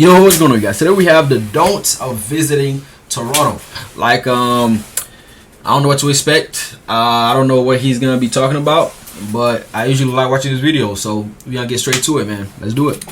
Yo, what's going on, guys? Today we have the don'ts of visiting Toronto. Like, I don't know what to expect. I don't know what he's gonna be talking about, but I usually like watching his videos, so we're gonna get straight to it, man. Let's do it.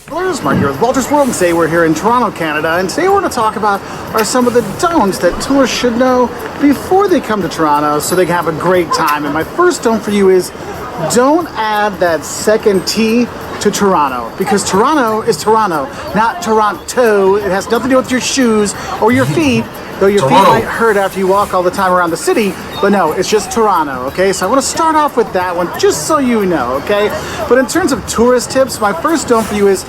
Hello, Mark here with Walter's World, and today we're here in Toronto, Canada, and today we're going to talk about are some of the don'ts that tourists should know before they come to Toronto so they can have a great time. And my first don't for you is don't add that second T to Toronto, because Toronto is Toronto, not Toronto. It has nothing to do with your shoes or your feet, though your feet might hurt after you walk all the time around the city, but no, it's just Toronto, okay? So I want to start off with that one, just so you know, okay? But in terms of tourist tips, my first don't for you is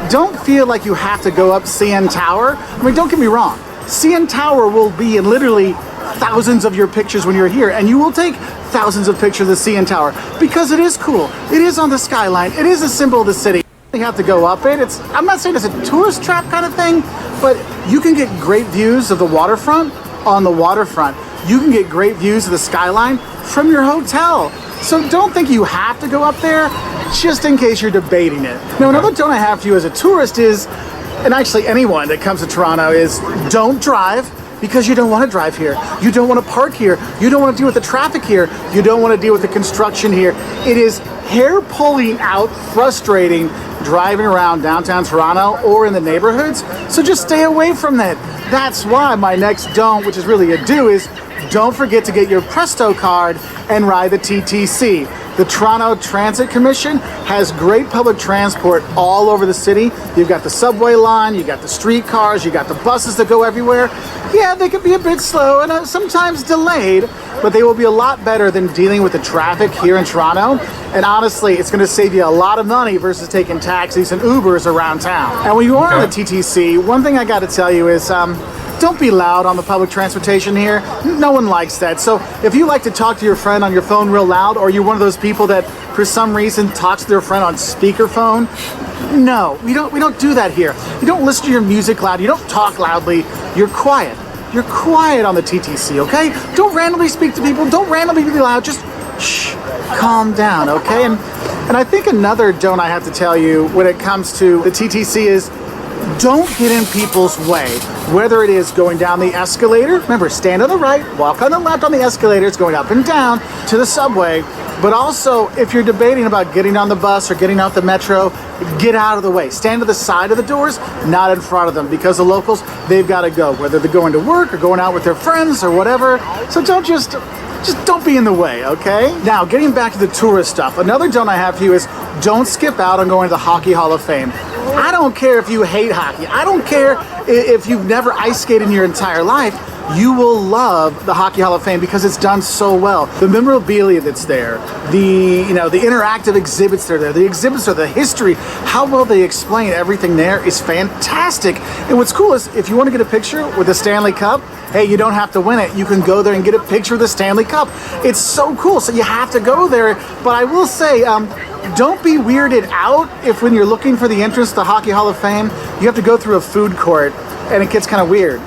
don't feel like you have to go up CN Tower. I mean, don't get me wrong. CN Tower will be in literally thousands of your pictures when you're here, and you will take thousands of pictures of the CN Tower because it is cool. It is on the skyline. It is a symbol of the city. You have to go up it. I'm not saying it's a tourist trap kind of thing, but you can get great views of the waterfront on the waterfront. You can get great views of the skyline from your hotel. So don't think you have to go up there just in case you're debating it. Now, another don't I have for you as a tourist is, and actually anyone that comes to Toronto, is don't drive because you don't want to drive here. You don't want to park here. You don't want to deal with the traffic here. You don't want to deal with the construction here. It is hair pulling out, frustrating driving around downtown Toronto or in the neighborhoods. So just stay away from that. That's why my next don't, which is really a do, is don't forget to get your Presto card and ride the TTC. The Toronto Transit Commission has great public transport all over the city. You've got the subway line, you got the streetcars, you got the buses that go everywhere. Yeah, they can be a bit slow and sometimes delayed, but they will be a lot better than dealing with the traffic here in Toronto. And honestly, it's going to save you a lot of money versus taking taxis and Ubers around town. And when you are on the TTC, one thing I got to tell you is don't be loud on the public transportation here. No one likes that. So if you like to talk to your friend on your phone real loud, or you're one of those people that for some reason talks to their friend on speakerphone, no, we don't do that here. You don't listen to your music loud. You don't talk loudly. You're quiet. You're quiet on the TTC, okay? Don't randomly speak to people. Don't randomly be loud. Just shh, calm down, okay? And I think another don't I have to tell you when it comes to the TTC is don't get in people's way, whether it is going down the escalator. Remember, stand on the right, walk on the left on the escalators, going up and down to the subway. But also, if you're debating about getting on the bus or getting off the metro, get out of the way. Stand to the side of the doors, not in front of them, because the locals, they've got to go, whether they're going to work or going out with their friends or whatever. So just don't be in the way, okay? Now, getting back to the tourist stuff, another don't I have for you is don't skip out on going to the Hockey Hall of Fame. I don't care if you hate hockey. I don't care if you've never ice skated in your entire life. You will love the Hockey Hall of Fame because it's done so well. The memorabilia that's there, the interactive exhibits that are there, the exhibits are the history, how well they explain everything there is fantastic. And what's cool is if you want to get a picture with the Stanley Cup, hey, you don't have to win it. You can go there and get a picture of the Stanley Cup. It's so cool. So you have to go there. But I will say, don't be weirded out if when you're looking for the entrance to the Hockey Hall of Fame, you have to go through a food court and it gets kind of weird.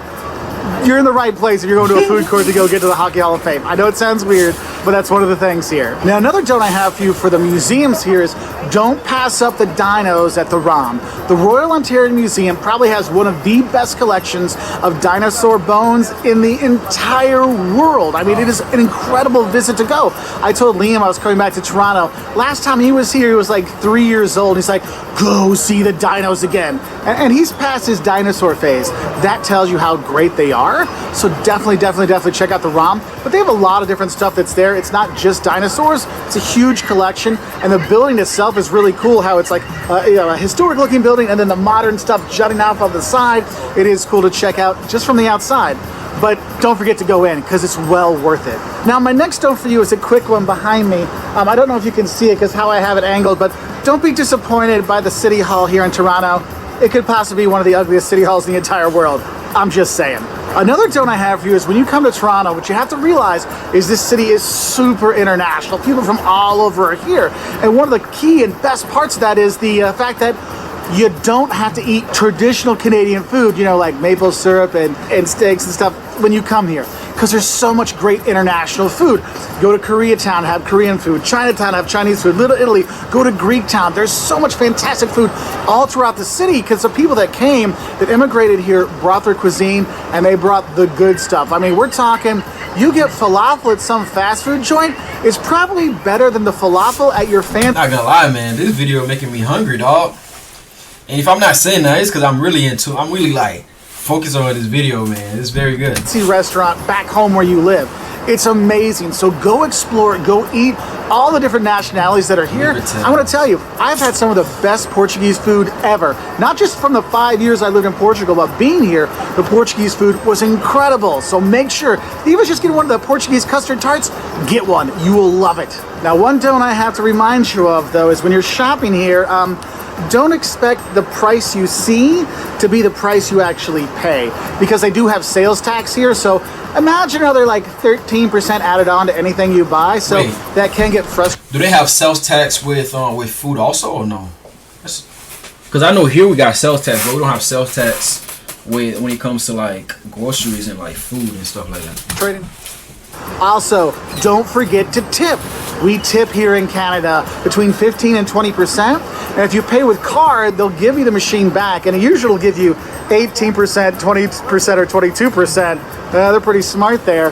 You're in the right place if you're going to a food court to go get to the Hockey Hall of Fame. I know it sounds weird, but that's one of the things here. Now, another don't I have for you for the museums here is don't pass up the dinos at the ROM. The Royal Ontario Museum probably has one of the best collections of dinosaur bones in the entire world. I mean, it is an incredible visit to go. I told Liam I was coming back to Toronto. Last time he was here, he was like 3 years old. He's like, go see the dinos again. And he's past his dinosaur phase. That tells you how great they are. So definitely check out the ROM. But they have a lot of different stuff that's there. It's not just dinosaurs. It's a huge collection. And the building itself is really cool, how it's like a historic looking building and then the modern stuff jutting out on the side. It is cool to check out just from the outside. But don't forget to go in because it's well worth it. Now, my next don't for you is a quick one behind me. I don't know if you can see it because how I have it angled, but don't be disappointed by the City Hall here in Toronto. It could possibly be one of the ugliest city halls in the entire world. I'm just saying. Another don't I have for you is when you come to Toronto, what you have to realize is this city is super international. People from all over are here. And one of the key and best parts of that is the fact that you don't have to eat traditional Canadian food, like maple syrup and steaks and stuff when you come here. because there's so much great international food. Go to Koreatown, have Korean food. Chinatown, have Chinese food. Little Italy, go to Greek Town. There's so much fantastic food all throughout the city because the people that came, that immigrated here, brought their cuisine and they brought the good stuff. I mean, we're talking, you get falafel at some fast food joint, it's probably better than the falafel at your fancy. Not gonna lie, man, this video making me hungry, dog. And if I'm not saying that, it's because I'm really like focused on this video, man. It's very good. Restaurant back home where you live. It's amazing. So go explore, go eat all the different nationalities that are here. I want to tell you, I've had some of the best Portuguese food ever. Not just from the 5 years I lived in Portugal, but being here, the Portuguese food was incredible. So make sure, even just get one of the Portuguese custard tarts, get one. You will love it. Now, one don't I have to remind you of, though, is when you're shopping here, don't expect the price you see to be the price you actually pay, because they do have sales tax here. So imagine another like 13% added on to anything you buy. So wait, that can get frustrating. Do they have sales tax with food also or no? Because I know here we got sales tax, but we don't have sales tax when it comes to like groceries and like food and stuff like that. Trading. Also, don't forget to tip. We tip here in Canada between 15 and 20%. And if you pay with card, they'll give you the machine back. And it usually will give you 18%, 20%, or 22%. They're pretty smart there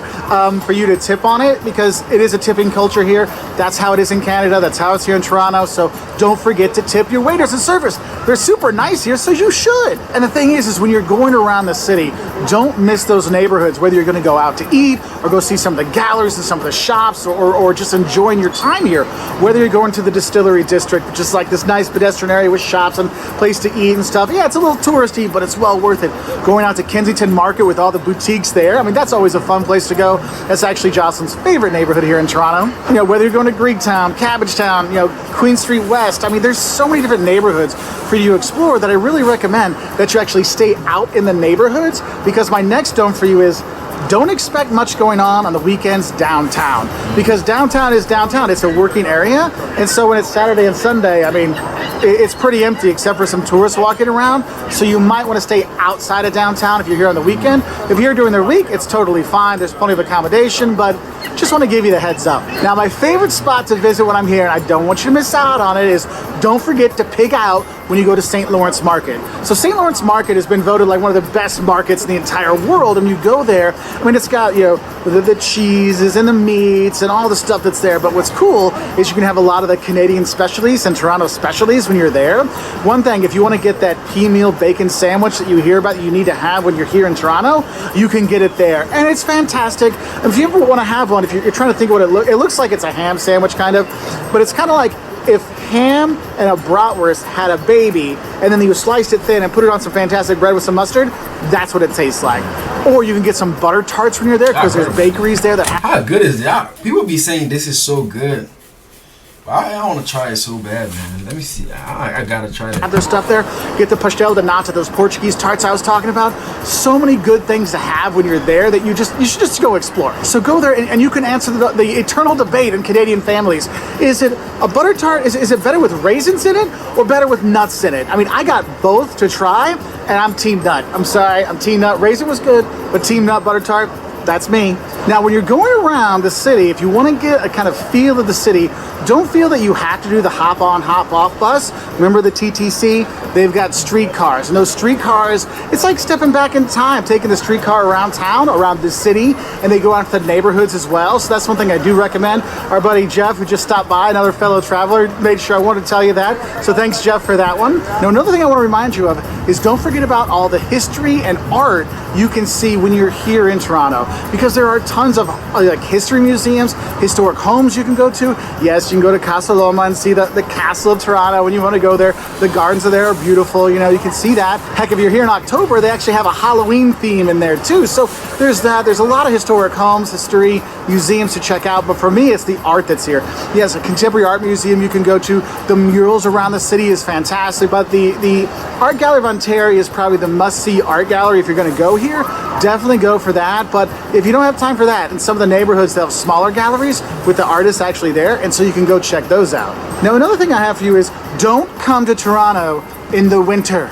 for you to tip on it, because it is a tipping culture here. That's how it is in Canada. That's how it's here in Toronto. So don't forget to tip your waiters and servers. They're super nice here, so you should. And the thing is when you're going around the city, don't miss those neighborhoods, whether you're going to go out to eat or go see some of the galleries and some of the shops, or just enjoying your time here. Whether you're going to the distillery district, which is like this nice pedestrian area with shops and place to eat and stuff. Yeah, it's a little touristy, but it's well worth it. Going out to Kensington Market with all the boutiques there. I mean, that's always a fun place to go. That's actually Jocelyn's favorite neighborhood here in Toronto. You know, whether you're going to Greektown, Cabbagetown, you know, Queen Street West. I mean, there's so many different neighborhoods for you to explore that I really recommend that you actually stay out in the neighborhoods, because my next dome for you is don't expect much going on the weekends downtown, because downtown is downtown. It's a working area, and so when it's Saturday and Sunday, I mean, it's pretty empty except for some tourists walking around. So you might want to stay outside of downtown if you're here on the weekend. If you're here during the week, it's totally fine. There's plenty of accommodation, but just want to give you the heads up. Now, my favorite spot to visit when I'm here, and I don't want you to miss out on it, is don't forget to pig out when you go to St. Lawrence Market. So St. Lawrence Market has been voted like one of the best markets in the entire world, and you go there, I mean, it's got, you know, the cheeses and the meats and all the stuff that's there. But what's cool is you can have a lot of the Canadian specialties and Toronto specialties when you're there. One thing, if you want to get that pea meal bacon sandwich that you hear about that you need to have when you're here in Toronto, you can get it there, and it's fantastic. And if you ever want to have one, if you're trying to think of what it looks like, it's a ham sandwich kind of, but it's kind of like if ham and a bratwurst had a baby, and then you sliced it thin and put it on some fantastic bread with some mustard. That's what it tastes like. Or you can get some butter tarts when you're there, because there's bakeries there that how good is that? People be saying this is so good. I want to try it so bad, man. Let me see. I gotta try that. Have their stuff there. Get the pastel de nata, those Portuguese tarts I was talking about. So many good things to have when you're there that you should just go explore. So go there, and you can answer the eternal debate in Canadian families. Is it a butter tart? Is it better with raisins in it or better with nuts in it? I mean, I got both to try, and I'm team nut. I'm sorry, I'm team nut. Raisin was good, but team nut butter tart, that's me. Now, when you're going around the city, if you want to get a kind of feel of the city, don't feel that you have to do the hop on, hop off bus. Remember the TTC? They've got streetcars, and those streetcars, it's like stepping back in time, taking the streetcar around town, around the city, and they go out to the neighborhoods as well. So that's one thing I do recommend. Our buddy Jeff, who just stopped by, another fellow traveler, made sure I wanted to tell you that. So thanks, Jeff, for that one. Now, another thing I want to remind you of is don't forget about all the history and art you can see when you're here in Toronto, because there are tons of like history museums, historic homes you can go to. Yes, you can go to Casa Loma and see the Castle of Toronto when you want to go there. The gardens are there are beautiful, you know, you can see that. Heck, if you're here in October, they actually have a Halloween theme in there too. So there's that. There's a lot of historic homes, history, museums to check out, but for me, it's the art that's here. Yes, a contemporary art museum you can go to. The murals around the city is fantastic, but the Art Gallery of Ontario is probably the must-see art gallery if you're going to go here. Definitely go for that, but if you don't have time for that, in some of the neighborhoods they have smaller galleries with the artists actually there, and so you can go check those out. Now, another thing I have for you is don't come to Toronto in the winter.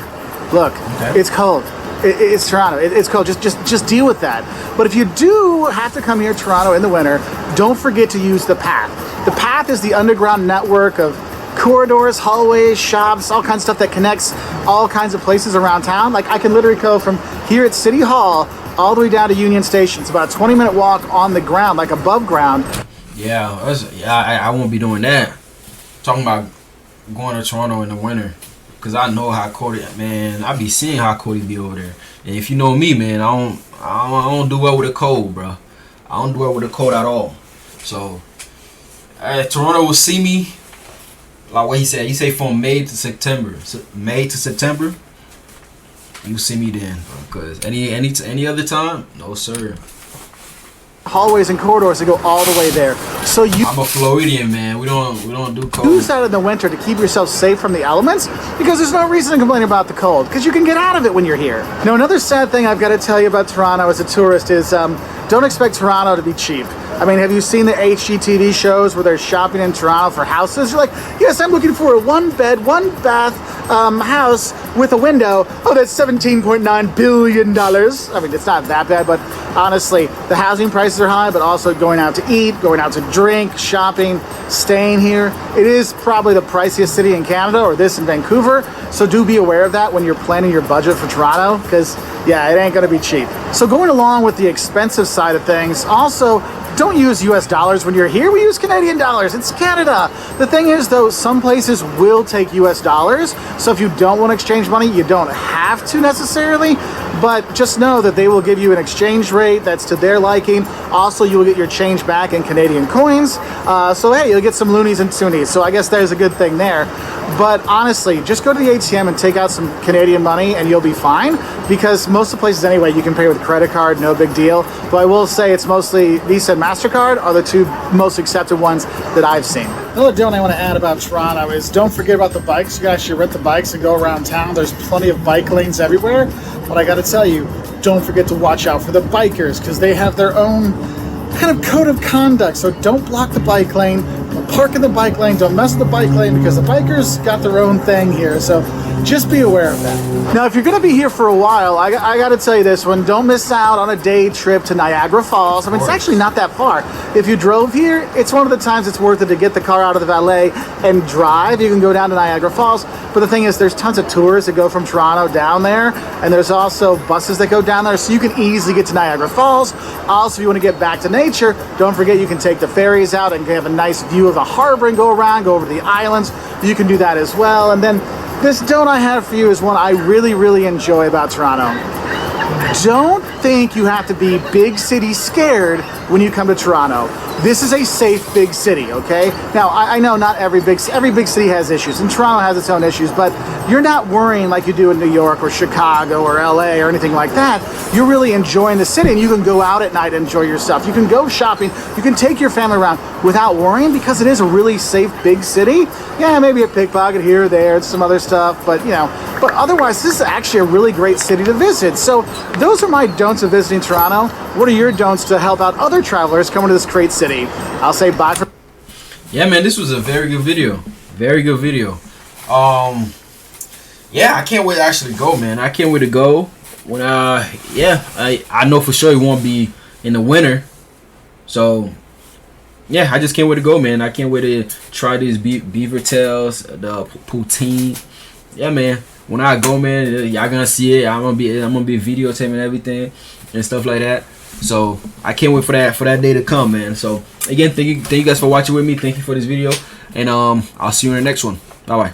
Look, It's cold. It's Toronto. It's cold. Just deal with that. But if you do have to come here to Toronto in the winter, don't forget to use the Path. The Path is the underground network of corridors, hallways, shops, all kinds of stuff that connects all kinds of places around town. Like I can literally go from here at City Hall all the way down to Union Station. It's about a 20-minute walk on the ground, like above ground. Yeah, I won't be doing that. Talking about going to Toronto in the winter, cause I know how cold it, man. I be seeing how cold it be over there. And if you know me, man, I don't do well with the cold, bro. I don't do well with the cold at all. So, Toronto will see me. Like what he said. He say from May to September. So May to September. You see me then, cause any other time, no sir. Hallways and corridors that go all the way there. So I'm a Floridian, man. We don't do cold. Use that in the winter to keep yourself safe from the elements, because there's no reason to complain about the cold, because you can get out of it when you're here. Now, another sad thing I've got to tell you about Toronto as a tourist is don't expect Toronto to be cheap. I mean, have you seen the HGTV shows where they're shopping in Toronto for houses? You're like, yes, I'm looking for a 1-bed, 1-bath house with a window. Oh, that's $17.9 billion. I mean, it's not that bad, but honestly, the housing prices are high, but also going out to eat, going out to drink, shopping, staying here. It is probably the priciest city in Canada, or this in Vancouver. So do be aware of that when you're planning your budget for Toronto, because yeah, it ain't gonna be cheap. So going along with the expensive side of things, also, don't use US dollars when you're here. We use Canadian dollars. It's Canada. The thing is, though, some places will take US dollars. So if you don't want to exchange money, you don't have to necessarily. But just know that they will give you an exchange rate that's to their liking. Also, you will get your change back in Canadian coins. So hey, you'll get some loonies and toonies. So I guess there's a good thing there. But honestly, just go to the ATM and take out some Canadian money and you'll be fine, because most of the places anyway, you can pay with credit card, no big deal. But I will say it's mostly Visa and MasterCard are the two most accepted ones that I've seen. Another deal I want to add about Toronto is don't forget about the bikes. You guys should rent the bikes and go around town. There's plenty of bike lanes everywhere. But I got to tell you, don't forget to watch out for the bikers, because they have their own kind of code of conduct. So don't block the bike lane. Park in the bike lane. Don't mess with the bike lane, because the bikers got their own thing here. So just be aware of that. Now, if you're going to be here for a while, I got to tell you this one. Don't miss out on a day trip to Niagara Falls. I mean, it's actually not that far. If you drove here, it's one of the times it's worth it to get the car out of the valet and drive. You can go down to Niagara Falls. But the thing is, there's tons of tours that go from Toronto down there. And there's also buses that go down there. So you can easily get to Niagara Falls. Also, if you want to get back to nature, don't forget you can take the ferries out and have a nice view of the harbor and go around, go over to the islands. You can do that as well. And then this don't I have for you is one I really, really enjoy about Toronto. Don't think you have to be big city scared when you come to Toronto. This is a safe big city, okay? Now, I know not every big city has issues, and Toronto has its own issues, but you're not worrying like you do in New York or Chicago or LA or anything like that. You're really enjoying the city, and you can go out at night and enjoy yourself. You can go shopping. You can take your family around without worrying, because it is a really safe big city. Yeah, maybe a pickpocket here or there, and some other stuff, but you know, but otherwise, this is actually a really great city to visit. So those are my don'ts of visiting Toronto. What are your don'ts to help out other travelers coming to this great city? I'll say bye for. Yeah, man, this was a very good video. Very good video. Yeah, I can't wait to actually go, man. I can't wait to go. When I know for sure it won't be in the winter. So yeah, I just can't wait to go, man. I can't wait to try these beaver tails, the poutine. Yeah, man. When I go, man, y'all gonna see it. I'm gonna be videotaping everything and stuff like that. So I can't wait for that day to come, man. So again, thank you guys for watching with me. Thank you for this video, and I'll see you in the next one. Bye bye.